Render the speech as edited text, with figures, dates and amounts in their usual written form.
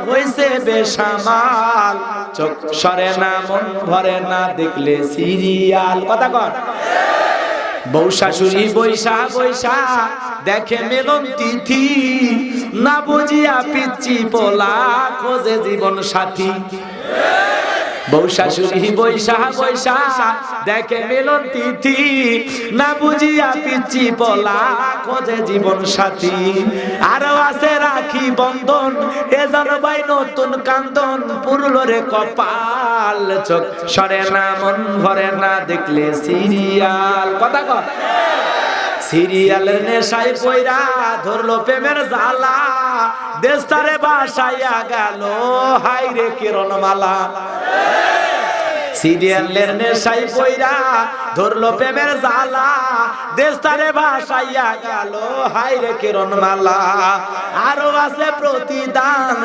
হইছে বেসামাল, চোখ সরে না মন ভরে না দেখলে সিরিয়াল। কথা কর। বউ শাশুড়ি বৈশা বৈশা দেখে মিলন তিথি, না বুঝিয়া পিচ্ছি পোলা খোঁজে জীবন সাথী। বউ শাশুড়ি বৈশা বৈশা দেখে মিলন তিথি, না বুঝিয়া পিচ্ছি পোলা খোঁজে জীবন সাথী। আরো আছে রাখি বন্ধন, এ যেন ভাই নতুন কান্দন, পুরল রে কপাল, চোখ সরে না মন ভরে না দেখলে সিরিয়াল। কথা কর। সিরিয়ালের নেশায় পয়রা ধরলো প্রেমের জ্বালা, দেশটারে বাসাইয়া গেল হাই রে কিরণমালা। সিরিয়ালের নেশায় পয়রা ধরলো প্রেমের জ্বালা, দেশটারে বাসাইয়া গেল হাই রে কিরণমালা। আরো আছে প্রতিদান,